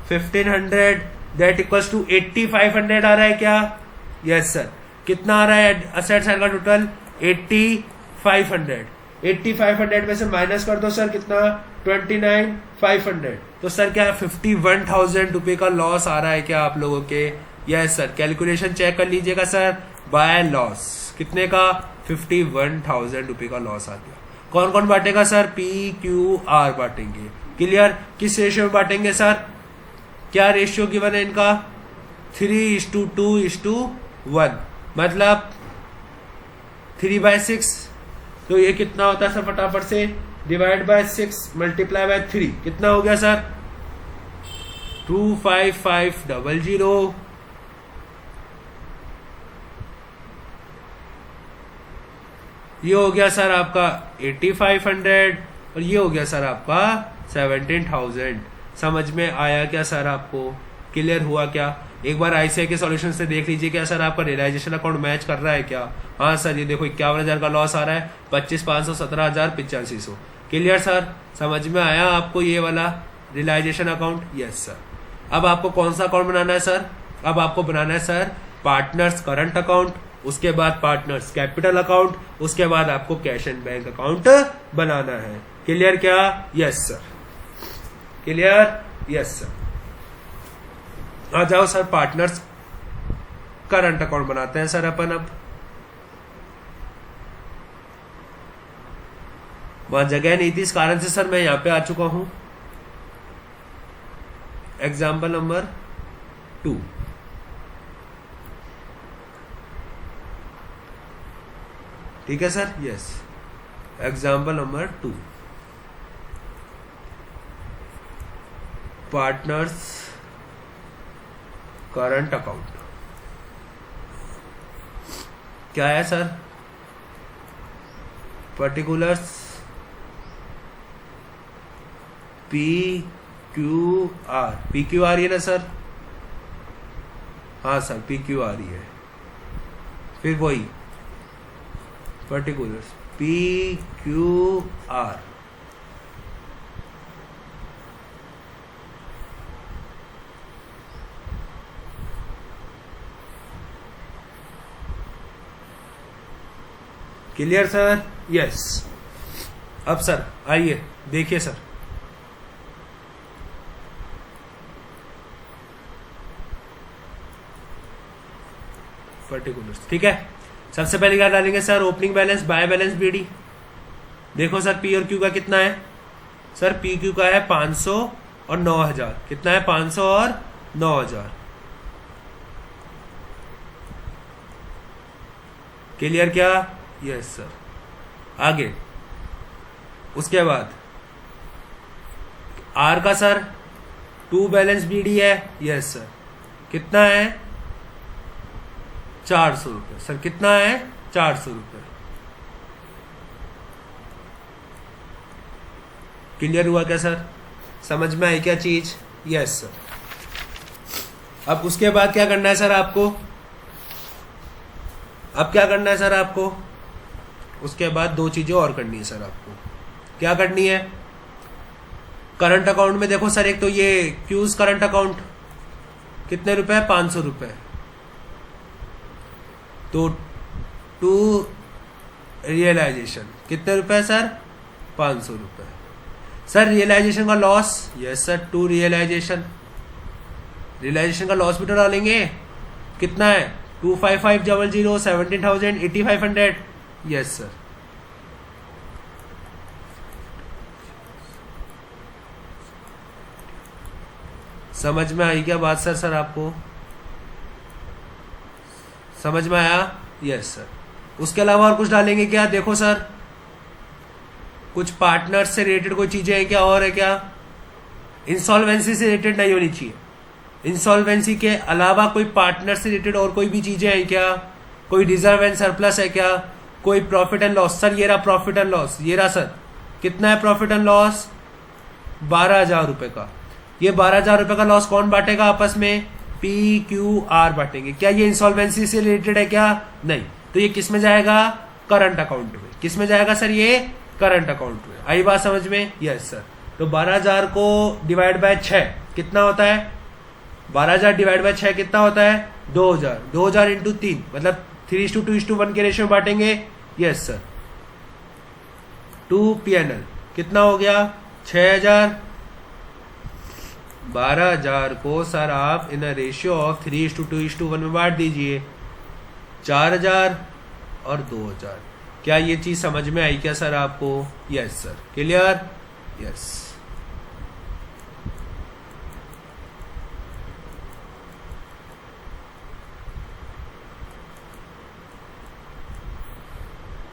1,500 दैट इक्वल्स टू 8,500 आ रहा है क्या, यस सर। कितना आ रहा है असेट साइड का टोटल, 8,500। 8,500 में से माइनस कर दो सर, कितना, 29,500। तो सर क्या 51,000 रुपए का लॉस आ रहा है क्या आप लोगों के, यस सर। कैलकुलेशन चेक कर लीजिएगा सर, बाय लॉस कितने का, 51,000 रुपए का लॉस आ गया। कौन कौन बांटेगा सर, PQR बांटेंगे। क्लियर, किस रेशियो में बांटेंगे सर, क्या रेशियो गिवन है इनका, 3:2:1, मतलब 3/6। तो ये कितना होता है सर, फटाफट से डिवाइड बाय 6 मल्टीप्लाई बाय 3, कितना हो गया सर, 25500। ये हो गया सर आपका 8,500 और ये हो गया सर आपका 17,000। समझ में आया क्या सर, आपको क्लियर हुआ क्या। एक बार आईसीआई के सॉल्यूशन से देख लीजिए क्या सर आपका रियलाइजेशन अकाउंट मैच कर रहा है क्या। हाँ सर, ये देखो 51,000 का लॉस आ रहा है, 25,500, 17,000, 8500। क्लियर सर, समझ में आया आपको ये वाला रियलाइजेशन अकाउंट? Yes sir. अब आपको कौन सा अकाउंट बनाना है सर? अब आपको बनाना है सर पार्टनर्स करंट अकाउंट, उसके बाद पार्टनर्स कैपिटल अकाउंट, उसके बाद आपको कैश एंड बैंक अकाउंट बनाना है। क्लियर क्या? Yes sir. Clear? Yes sir. आ जाओ सर, पार्टनर्स करंट अकाउंट बनाते हैं सर अपन। अब वहां जगह नहीं थी, इस कारण से सर मैं यहां पे आ चुका हूं। Example number 2। ठीक है sir? Yes. Example number 2, partners current account. क्या है सर? Particulars PQR। PQR ही है ना सर? हाँ सर, PQR ही है। फिर वही particulars PQR। Clear sir? Yes. अब सर आइए देखिए सर, पर्टिकुलर्स। ठीक है, सबसे पहले क्या डालेंगे sir? Opening balance, bye balance BD। देखो सर पी और क्यू का कितना है सर? पी क्यू का है 500 और 9,000। कितना है? 500 और 9,000। क्लियर क्या? Yes sir. आगे उसके बाद आर का सर 2 बैलेंस BD है। Yes sir. कितना है? 400 रुपये सर। कितना है? 400 रुपये। क्लियर हुआ क्या सर? समझ में आई क्या चीज? Yes sir. अब उसके बाद क्या करना है सर आपको? अब क्या करना है सर आपको? उसके बाद 2 चीजें और करनी है सर आपको। क्या करनी है? करंट अकाउंट में देखो सर, एक तो ये क्यूज करंट अकाउंट कितने रुपए? 500 रुपए। तो टू रियलाइजेशन कितने रुपए सर? 500 रुपए। सर रियलाइजेशन का loss? Yes sir, to realisation. Realisation का लॉस भी तो डालेंगे। कितना है? 25500, 17,000, 8,500। Yes sir. समझ में आई क्या बात सर? सर आपको समझ में आया? Yes sir. उसके अलावा और कुछ डालेंगे क्या? देखो सर, कुछ पार्टनर्स से रिलेटेड कोई चीजें हैं क्या? और है क्या? इंसॉल्वेंसी से रिलेटेड नहीं होनी चाहिए। इंसॉल्वेंसी के अलावा कोई पार्टनर से रिलेटेड और कोई भी चीजें हैं क्या? कोई रिजर्व एंड सरप्लस है क्या? कोई प्रॉफिट एंड लॉस? सर ये रहा प्रॉफिट एंड लॉस। ये रहा सर। कितना है प्रॉफिट एंड लॉस? 12,000 रुपए का। ये 12,000 रुपए का लॉस कौन बांटेगा आपस में? PQR बांटेंगे। क्या ये इंसॉल्वेंसी से रिलेटेड है क्या? नहीं। तो ये किस में जाएगा? करंट अकाउंट में। किस में जाएगा सर? ये करंट अकाउंट में। आई बात समझ में? Yes sir. तो 12,000 को डिवाइड बाय 6 कितना होता है? 12,000 डिवाइड बाय 6 कितना होता है? 2,000। 2,000 इंटू 3 मतलब 3:2:1 के रेशियो में बांटेंगे। Yes sir. 2 PNL कितना हो गया? 6,000। 12,000 को सर आप इन रेशियो ऑफ 3:2:1 में बांट दीजिए। 4,000 और 2,000। क्या ये चीज समझ में आई क्या सर आपको? Yes sir. क्लियर? यस।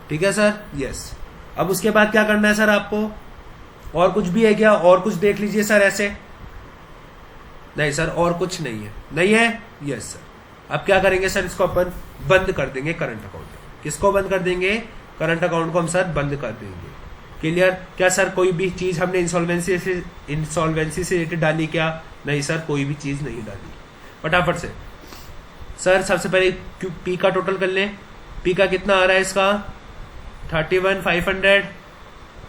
ठीक है सर? यस। अब उसके बाद क्या करना है सर आपको? और कुछ भी है क्या? और कुछ देख लीजिए सर ऐसे। नहीं सर, और कुछ नहीं है। नहीं है? Yes sir. अब क्या करेंगे सर? इसको अपन बंद कर देंगे करंट अकाउंट। किसको बंद कर देंगे? करंट अकाउंट को हम सर बंद कर देंगे। क्लियर? क्या सर कोई भी चीज हमने इंसॉल्वेंसी से रिलेटेड डाली क्या? नहीं सर, कोई भी चीज नहीं डाली। फटाफट से। सर सबसे पहले पी का टोटल कर लें। पी का कितना आ रहा है इसका 31,500,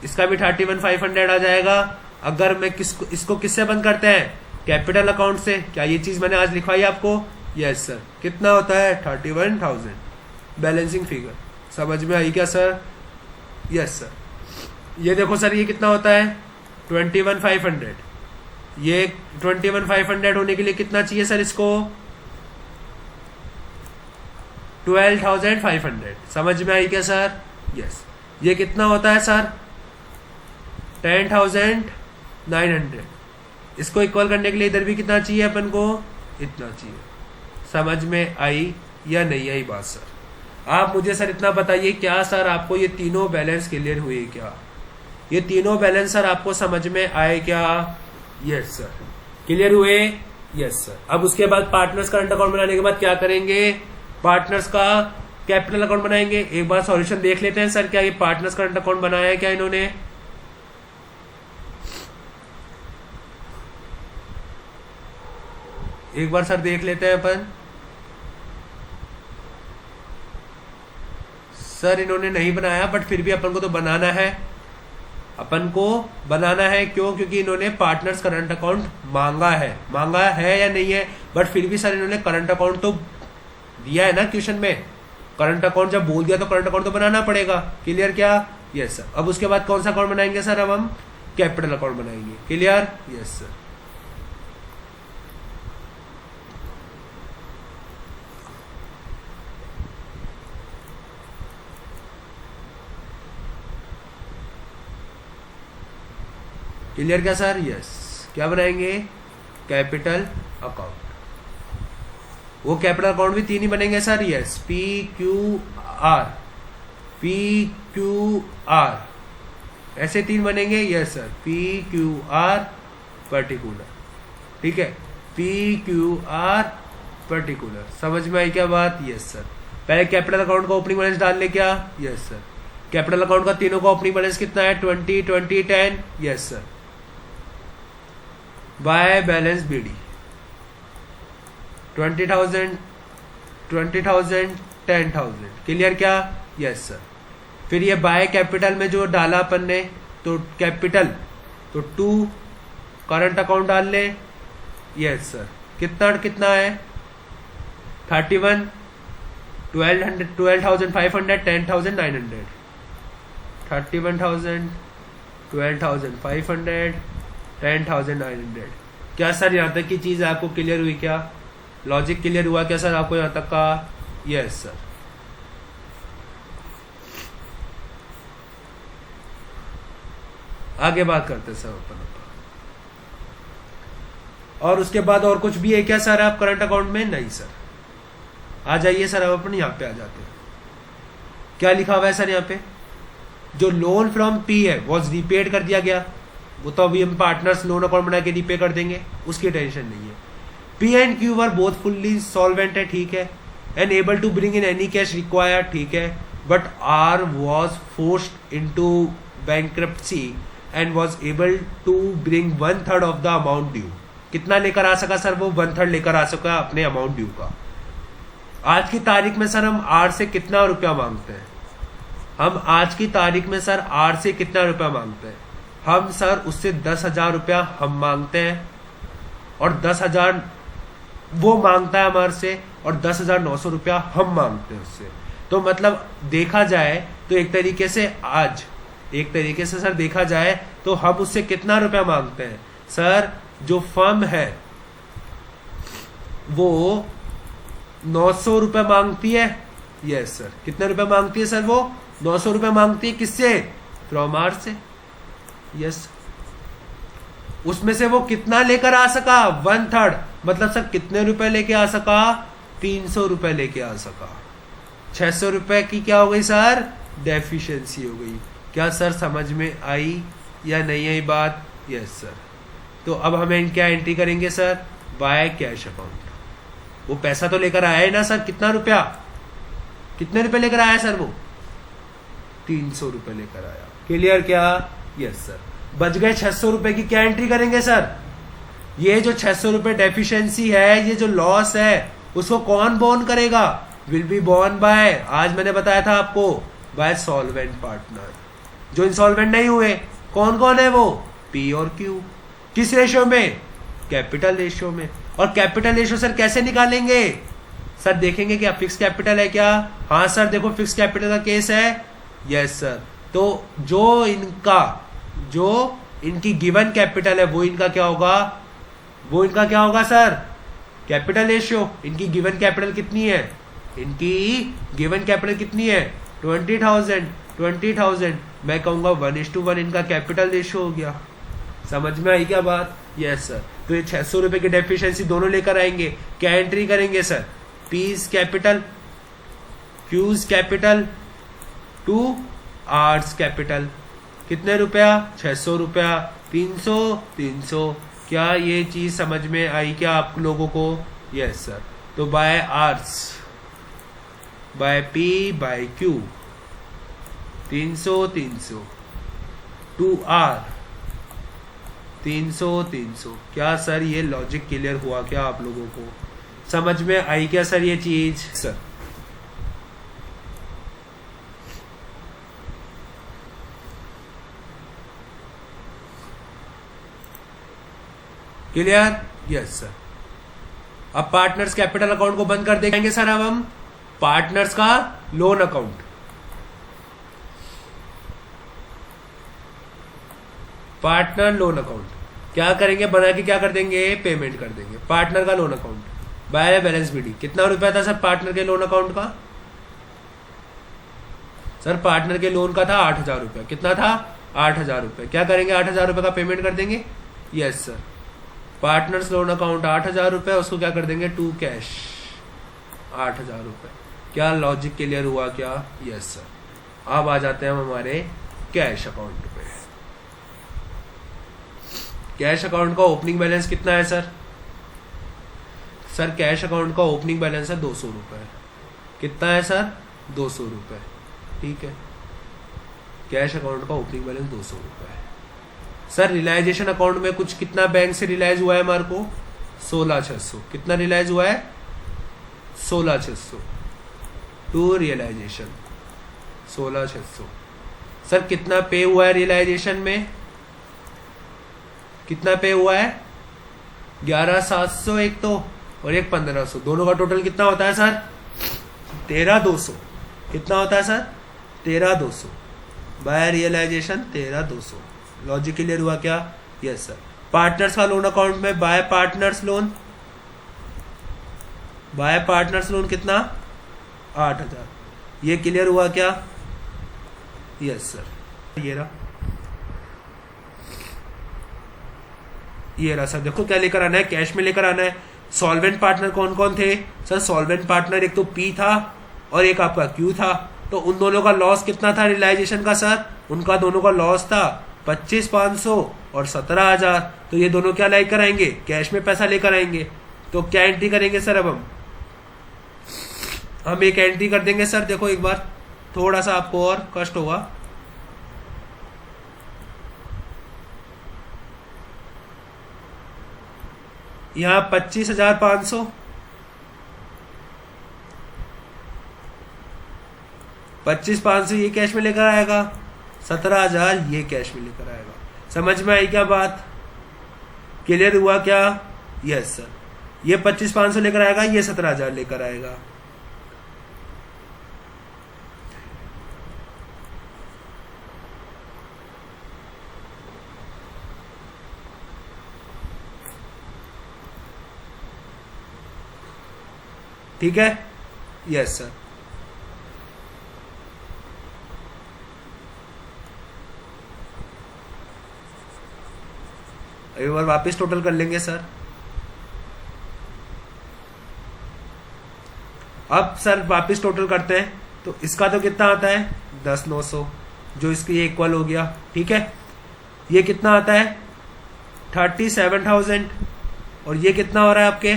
इसका भी 31,500 आ जाएगा। अगर मैं इसको किससे बंद करते हैं, कैपिटल अकाउंट से। क्या ये चीज मैंने आज लिखवाई आपको? Yes sir. कितना होता है 31,000 बैलेंसिंग फिगर। समझ में आई क्या सर? Yes sir. ये देखो सर ये कितना होता है 21,500। ये 21,500 होने के लिए कितना चाहिए सर इसको 12,500। समझ में आई क्या सर? यस। ये कितना होता है सर 10,900। इसको इक्वल करने के लिए इधर भी कितना चाहिए अपन को, इतना चाहिए। समझ में आई या नहीं आई बात सर? आप मुझे सर इतना बताइए, क्या सर आपको ये तीनों बैलेंस क्लियर हुए क्या? ये तीनों बैलेंस सर आपको समझ में आए क्या? Yes sir. क्लियर हुए? Yes sir. अब उसके बाद पार्टनर्स करंट अकाउंट बनाने के बाद क्या करेंगे, पार्टनर्स का कैपिटल अकाउंट बनाएंगे। एक बार सॉल्यूशन देख लेते हैं सर, क्या ये पार्टनर्स करंट अकाउंट बनाया है क्या इन्होंने? एक बार सर देख लेते हैं अपन। सर इन्होंने नहीं बनाया, बट फिर भी अपन को तो बनाना है। अपन को बनाना है क्यों? क्योंकि इन्होंने पार्टनर्स करंट अकाउंट मांगा है या नहीं है, बट फिर भी सर इन्होंने करंट अकाउंट तो दिया है ना क्वेश्चन में। करंट अकाउंट जब बोल दिया तो करंट अकाउंट तो बनाना पड़ेगा। क्लियर क्या? Yes sir. अब उसके बाद कौन सा अकाउंट बनाएंगे सर? अब हम कैपिटल अकाउंट बनाएंगे। क्लियर? Yes sir. क्लियर क्या सर? यस। क्या बनाएंगे? Capital account. वो कैपिटल अकाउंट भी तीन ही बनेंगे सर। यस। PQR ऐसे तीन बनेंगे। Yes sir. PQR particular. ठीक है, PQR पर्टिकुलर। समझ में आई क्या बात? Yes sir. पहले कैपिटल अकाउंट का ओपनिंग बैलेंस डाल ले क्या? Yes sir. कैपिटल अकाउंट का तीनों का ओपनिंग बैलेंस कितना है 20, 20, 10। Yes sir. By balance BD 20,000, 10,000। Clear क्या? Yes sir. फिर ये बाय कैपिटल में जो डाला अपन ने, तो कैपिटल तो 2 करंट अकाउंट डाल ले। Yes sir. कितना है 31, 12,500, 10,900। 31,000, 12,500, 10,900। क्या सर यहाँ तक की चीज आपको क्लियर हुई क्या? लॉजिक क्लियर हुआ क्या सर आपको यहाँ तक का? Yes sir. आगे बात करते हैं सर अपन। और उसके बाद और कुछ भी है क्या सर आप करंट अकाउंट में? नहीं सर। आ जाइए सर, अब अपन यहाँ पे आ जाते हैं। क्या लिखा हुआ है सर यहाँ पे? जो लोन फ्रॉम P है वॉज रीपेड कर दिया गया। वो तो अभी हम पार्टनर्स लोन अकाउंट बना के रीपे कर देंगे, उसकी टेंशन नहीं है। P and Q were both fully solvent है, ठीक है, and able to bring in any cash required, ठीक है, but R was forced into bankruptcy and was able to bring 1/3 of the amount due. कितना लेकर आ सका सर? वो 1/3 लेकर आ सका अपने अमाउंट ड्यू का। आज की तारीख में सर हम R से कितना रुपया मांगते हैं? हम आज की तारीख में सर R से कितना रुपया मांगते हैं? हम सर उससे 10,000 रुपया हम मांगते हैं, और 10,000 वो मांगता है हमारे से, और 10,900 रुपया हम मांगते हैं उससे। तो मतलब देखा जाए तो एक तरीके से सर देखा जाए तो हम उससे कितना रुपया मांगते हैं सर? जो फर्म है वो 900 रुपये मांगती है। Yes sir. कितने रुपए मांगती है सर? वो 900 रुपये मांगती है। किससे? फ्रॉम आर से। यस। उसमें से वो कितना लेकर आ सका? 1/3। मतलब सर कितने रुपए लेके आ सका? 300 रुपए लेके आ सका। 600 रुपए की क्या हो गई सर? डेफिशिएंसी हो गई। क्या सर समझ में आई या नहीं आई बात? Yes sir. तो अब हमें क्या एंट्री करेंगे सर? By cash account. वो पैसा तो लेकर आया है ना सर? कितना रुपया? कितने रुपए लेकर आया सर? वो 300 रुपए लेकर आया। क्लियर क्या? Yes sir. बच गए 600 रुपए की। क्या एंट्री करेंगे सर? ये जो 600 रुपए डेफिशिएंसी है, ये जो लॉस है, उसको कौन बोन करेगा? विल बी बोन बाय, आज मैंने बताया था आपको, बाय सॉल्वेंट पार्टनर। जो इंसॉल्वेंट नहीं हुए कौन कौन है वो? पी और क्यू। किस रेशियो में? कैपिटल रेशियो में। और कैपिटल रेशियो सर कैसे निकालेंगे? सर देखेंगे क्या फिक्स कैपिटल है क्या? हाँ सर, देखो फिक्स कैपिटल का केस है। Yes sir. तो जो इनकी गिवन कैपिटल है वो इनका क्या होगा? वो इनका क्या होगा सर? Capital ratio. इनकी गिवन कैपिटल कितनी है? इनकी गिवन कैपिटल कितनी है? 20,000। मैं कहूंगा 1:1 इनका कैपिटल रेशियो हो गया। समझ में आई क्या बात? Yes sir. तो ये 600 रुपए की डेफिशिएंसी दोनों लेकर आएंगे। क्या एंट्री करेंगे sir? P's capital, Q's capital two R's capital. कितने रुपया? 600 रुपया। 300। क्या ये चीज समझ में आई क्या आप लोगों को? Yes sir. तो by R's, by P, by Q, 300 to R, 300। क्या सर ये लॉजिक क्लियर हुआ क्या आप लोगों को? समझ में आई क्या सर ये चीज? Sir clear? Yes sir. अब पार्टनर्स कैपिटल अकाउंट को बंद कर देंगे सर। अब हम पार्टनर्स का loan account, partner loan account क्या करेंगे? बना के क्या कर देंगे? पेमेंट कर देंगे। पार्टनर का loan account by balance BD. कितना रुपया था सर पार्टनर के लोन अकाउंट का? सर पार्टनर के लोन का था 8,000 रुपया। कितना था? 8,000 रुपये। क्या करेंगे? 8,000 रुपये का पेमेंट कर देंगे। Yes sir. Partners loan account 8,000 रुपये, उसको क्या कर देंगे? टू कैश 8,000 रुपये। क्या लॉजिक क्लियर हुआ क्या? Yes sir. अब आ जाते हैं हम हमारे कैश अकाउंट पे। कैश अकाउंट का ओपनिंग बैलेंस कितना है सर? सर कैश अकाउंट का ओपनिंग बैलेंस है 200 रुपये। कितना है सर? 200 रुपये। ठीक है, कैश अकाउंट का ओपनिंग बैलेंस 200 रुपये है। सर रियलाइजेशन अकाउंट में कुछ कितना बैंक से रियलाइज हुआ है हमारे को? 16,600। कितना रियलाइज हुआ है? 16,600 टू रियलाइजेशन 16,600। सर कितना पे हुआ है रियलाइजेशन में? कितना पे हुआ है? 11,700 एक तो, और एक 1,500। दोनों का टोटल कितना होता है सर? 13,200। कितना होता है sir? 13,200 by realisation 13,200। Logic clear हुआ क्या? Yes sir. पार्टनर्स का लोन अकाउंट में by partners loan, by partners loan कितना? 8,000। ये क्लियर हुआ क्या? Yes sir. ये रहा सर। देखो क्या लेकर आना है? कैश में लेकर आना है। सॉल्वेंट पार्टनर कौन कौन थे सर? सॉल्वेंट पार्टनर एक तो पी था और एक आपका क्यू था। तो उन दोनों का लॉस कितना था रियलाइजेशन का सर? उनका दोनों का लॉस था 25,500 और 17,000। तो ये दोनों क्या लेकर आएंगे? कैश में पैसा लेकर आएंगे। तो क्या एंट्री करेंगे सर? अब हम एक एंट्री कर देंगे सर। देखो एक बार थोड़ा सा आपको और कष्ट होगा। यहां 25,500, 25,500 ये कैश में लेकर आएगा, 17,000 ये कैश में लेकर आएगा। समझ में आई क्या बात? क्लियर हुआ क्या? Yes sir. ये 25,500 लेकर आएगा, ये 17,000 लेकर आएगा। ठीक है? Yes sir. एक बार वापस टोटल कर लेंगे सर। अब सर वापस टोटल करते हैं तो इसका तो कितना आता है? 10,900, जो इसकी इक्वल हो गया। ठीक है, ये कितना आता है? 37,000। और ये कितना हो रहा है आपके?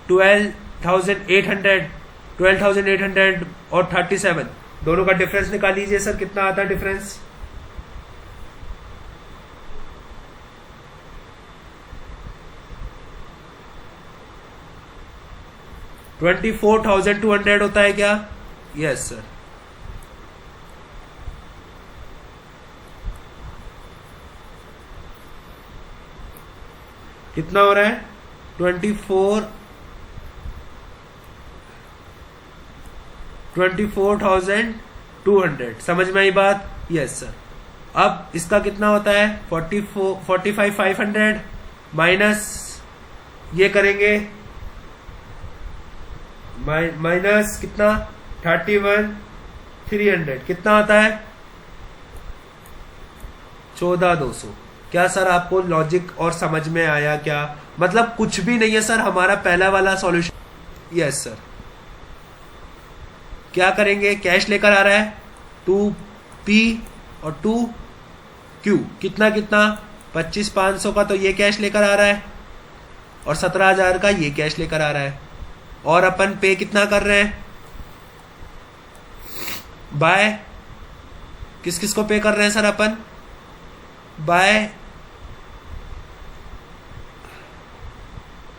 12,800 और 37। दोनों का डिफरेंस निकाल लीजिए सर। कितना आता है डिफरेंस? 12,800 24,200 होता है क्या? Yes sir. कितना हो रहा है? 24,200। समझ में आई बात? Yes sir. अब इसका कितना होता है? 45,500 माइनस ये करेंगे, माइनस कितना? 31,300। कितना आता है? 14,200। क्या सर आपको लॉजिक और समझ में आया क्या? मतलब कुछ भी नहीं है सर, हमारा पहला वाला सॉल्यूशन। Yes sir. क्या करेंगे? कैश लेकर आ रहा है 2P और 2Q। कितना कितना? 25,500 का तो ये कैश लेकर आ रहा है और 17,000 का ये कैश लेकर आ रहा है। और अपन पे कितना कर रहे हैं? बाय किस किस को पे कर रहे हैं सर अपन?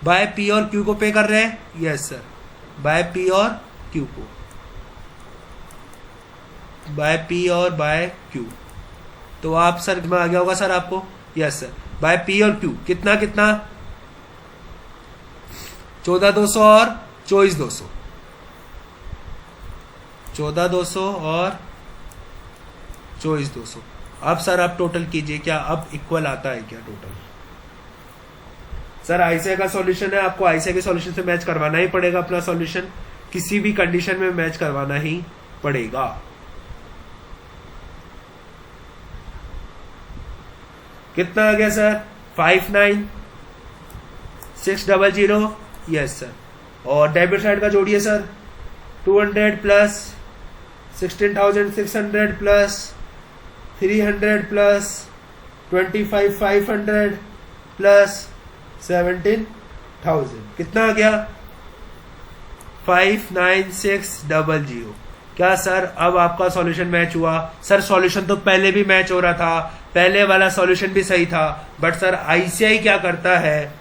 बाय P और Q को पे कर रहे हैं। यस सर, बाय P और Q को, बाय P और बाय Q। तो आप सर में आ गया होगा सर आपको। यस सर, बाय P और Q कितना कितना? 14,200 और 24,200। 14,200 और 24,200। अब सर आप टोटल कीजिए, क्या अब इक्वल आता है क्या टोटल? सर आईसीआई का सॉल्यूशन है, आपको आईसीआई के सॉल्यूशन से मैच करवाना ही पड़ेगा। अपना सॉल्यूशन किसी भी कंडीशन में मैच करवाना ही पड़ेगा। कितना आ गया सर? 59,600। Yes sir. और डेबिट साइड का जोड़िए sir, 200 plus 16,600 plus 300 plus 25,500 plus 17,000। कितना आ गया? 59,600। क्या सर अब आपका सॉल्यूशन मैच हुआ? सर सॉल्यूशन तो पहले भी मैच हो रहा था, पहले वाला सॉल्यूशन भी सही था, बट सर आईसीआई क्या करता है,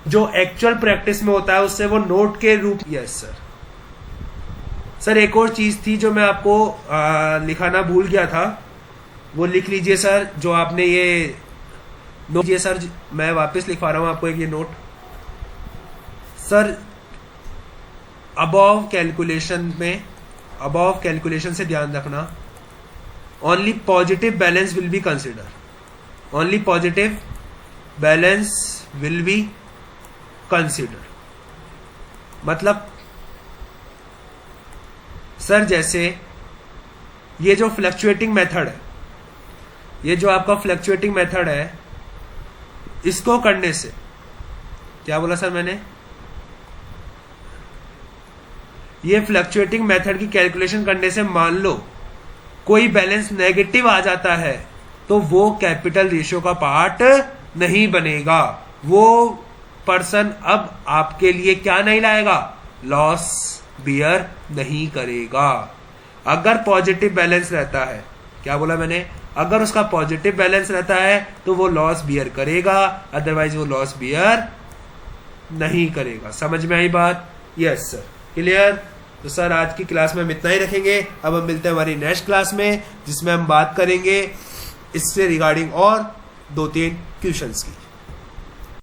जो एक्चुअल प्रैक्टिस में होता है उससे वो नोट के रूप। Yes sir. सर एक और चीज थी जो मैं आपको लिखाना भूल गया था, वो लिख लीजिए सर। जो आपने ये नोट लीजिए सर, मैं वापस लिखवा रहा हूं आपको एक ये नोट। सर अबव कैलकुलेशन से ध्यान रखना, only positive balance will be consider. Only positive balance will be consider. मतलब सर जैसे ये जो फ्लक्चुएटिंग मेथड है, ये जो आपका फ्लक्चुएटिंग मेथड है, इसको करने से, क्या बोला सर मैंने? ये फ्लक्चुएटिंग मेथड की कैलकुलेशन करने से मान लो कोई बैलेंस नेगेटिव आ जाता है तो वो कैपिटल रेशियो का पार्ट नहीं बनेगा। वो पर्सन अब आपके लिए क्या नहीं लाएगा? लॉस बियर नहीं करेगा। अगर पॉजिटिव बैलेंस रहता है, क्या बोला मैंने? अगर उसका पॉजिटिव बैलेंस रहता है तो वो लॉस बियर करेगा, अदरवाइज वो लॉस बियर नहीं करेगा। समझ में आई बात? Yes sir. क्लियर? तो सर आज की क्लास में हम इतना ही रखेंगे। अब हम मिलते हैं हमारी नेक्स्ट क्लास में, जिसमें हम बात करेंगे इससे रिगार्डिंग और 2-3 क्वेश्चंस की।